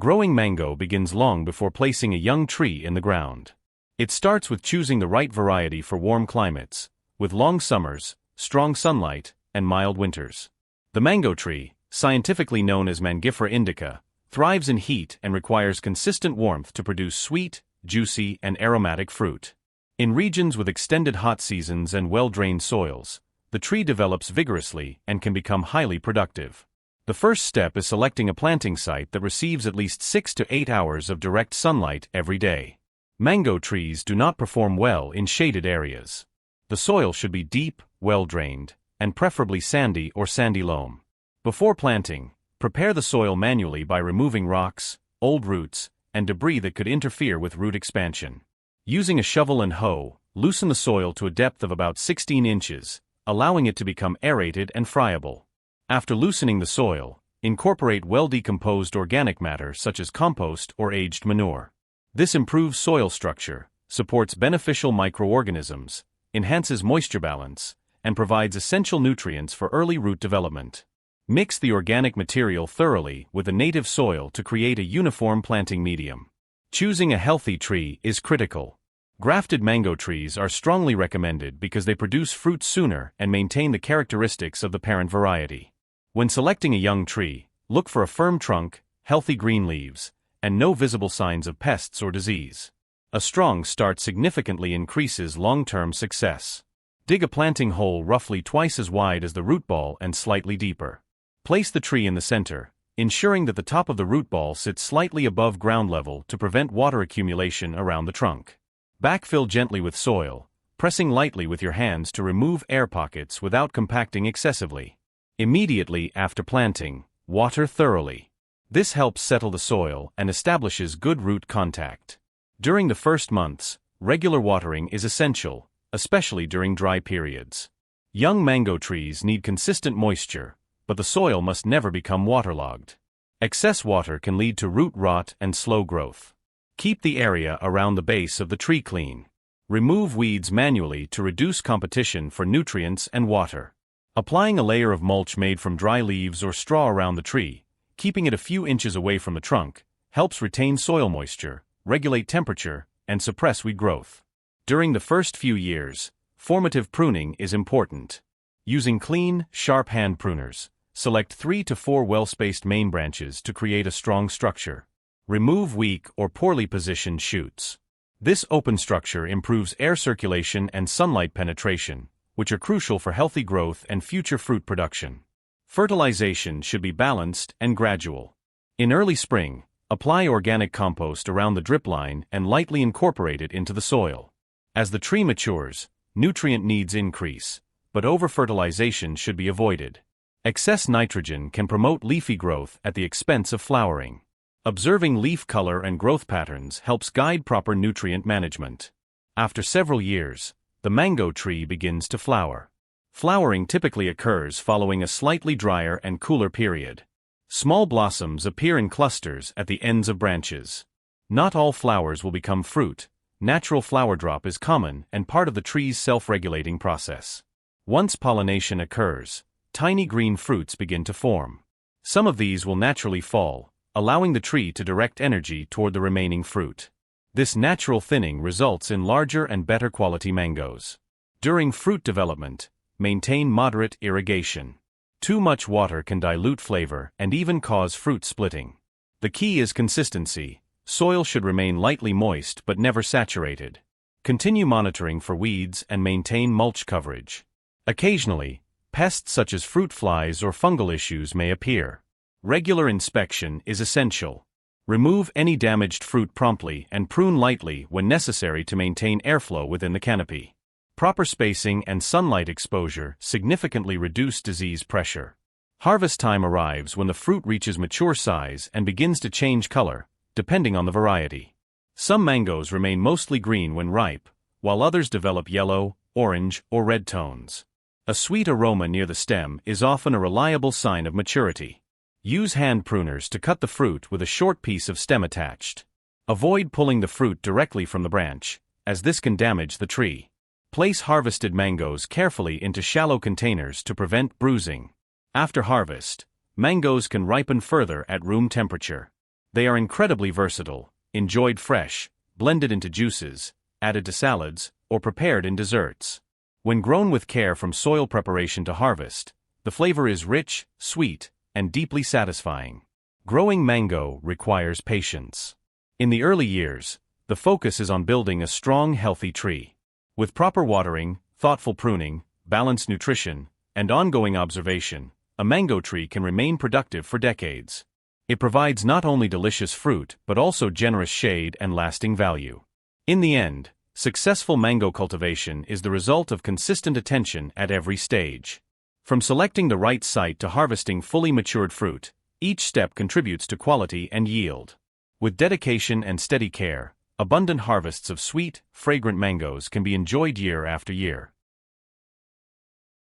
Growing mango begins long before placing a young tree in the ground. It starts with choosing the right variety for warm climates, with long summers, strong sunlight, and mild winters. The mango tree, scientifically known as Mangifera indica, thrives in heat and requires consistent warmth to produce sweet, juicy, and aromatic fruit. In regions with extended hot seasons and well-drained soils, the tree develops vigorously and can become highly productive. The first step is selecting a planting site that receives at least 6 to 8 hours of direct sunlight every day. Mango trees do not perform well in shaded areas. The soil should be deep, well-drained, and preferably sandy or sandy loam. Before planting, prepare the soil manually by removing rocks, old roots, and debris that could interfere with root expansion. Using a shovel and hoe, loosen the soil to a depth of about 16 inches, allowing it to become aerated and friable. After loosening the soil, incorporate well-decomposed organic matter such as compost or aged manure. This improves soil structure, supports beneficial microorganisms, enhances moisture balance, and provides essential nutrients for early root development. Mix the organic material thoroughly with the native soil to create a uniform planting medium. Choosing a healthy tree is critical. Grafted mango trees are strongly recommended because they produce fruit sooner and maintain the characteristics of the parent variety. When selecting a young tree, look for a firm trunk, healthy green leaves, and no visible signs of pests or disease. A strong start significantly increases long-term success. Dig a planting hole roughly twice as wide as the root ball and slightly deeper. Place the tree in the center, ensuring that the top of the root ball sits slightly above ground level to prevent water accumulation around the trunk. Backfill gently with soil, pressing lightly with your hands to remove air pockets without compacting excessively. Immediately after planting, water thoroughly. This helps settle the soil and establishes good root contact. During the first months, regular watering is essential, especially during dry periods. Young mango trees need consistent moisture, but the soil must never become waterlogged. Excess water can lead to root rot and slow growth. Keep the area around the base of the tree clean. Remove weeds manually to reduce competition for nutrients and water. Applying a layer of mulch made from dry leaves or straw around the tree, keeping it a few inches away from the trunk, helps retain soil moisture, regulate temperature, and suppress weed growth. During the first few years, formative pruning is important. Using clean, sharp hand pruners, select 3 to 4 well-spaced main branches to create a strong structure. Remove weak or poorly positioned shoots. This open structure improves air circulation and sunlight penetration, which are crucial for healthy growth and future fruit production. Fertilization should be balanced and gradual. In early spring, apply organic compost around the drip line and lightly incorporate it into the soil. As the tree matures, nutrient needs increase, but over-fertilization should be avoided. Excess nitrogen can promote leafy growth at the expense of flowering. Observing leaf color and growth patterns helps guide proper nutrient management. After several years, the mango tree begins to flower. Flowering typically occurs following a slightly drier and cooler period. Small blossoms appear in clusters at the ends of branches. Not all flowers will become fruit. Natural flower drop is common and part of the tree's self-regulating process. Once pollination occurs, tiny green fruits begin to form. Some of these will naturally fall, allowing the tree to direct energy toward the remaining fruit. This natural thinning results in larger and better quality mangoes. During fruit development, maintain moderate irrigation. Too much water can dilute flavor and even cause fruit splitting. The key is consistency. Soil should remain lightly moist but never saturated. Continue monitoring for weeds and maintain mulch coverage. Occasionally, pests such as fruit flies or fungal issues may appear. Regular inspection is essential. Remove any damaged fruit promptly and prune lightly when necessary to maintain airflow within the canopy. Proper spacing and sunlight exposure significantly reduce disease pressure. Harvest time arrives when the fruit reaches mature size and begins to change color, depending on the variety. Some mangoes remain mostly green when ripe, while others develop yellow, orange, or red tones. A sweet aroma near the stem is often a reliable sign of maturity. Use hand pruners to cut the fruit with a short piece of stem attached. Avoid pulling the fruit directly from the branch, as this can damage the tree. Place harvested mangoes carefully into shallow containers to prevent bruising. After harvest, mangoes can ripen further at room temperature. They are incredibly versatile, enjoyed fresh, blended into juices, added to salads, or prepared in desserts. When grown with care from soil preparation to harvest, the flavor is rich, sweet, and deeply satisfying. Growing mango requires patience. In the early years, the focus is on building a strong, healthy tree. With proper watering, thoughtful pruning, balanced nutrition, and ongoing observation, a mango tree can remain productive for decades. It provides not only delicious fruit but also generous shade and lasting value. In the end, successful mango cultivation is the result of consistent attention at every stage. From selecting the right site to harvesting fully matured fruit, each step contributes to quality and yield. With dedication and steady care, abundant harvests of sweet, fragrant mangoes can be enjoyed year after year.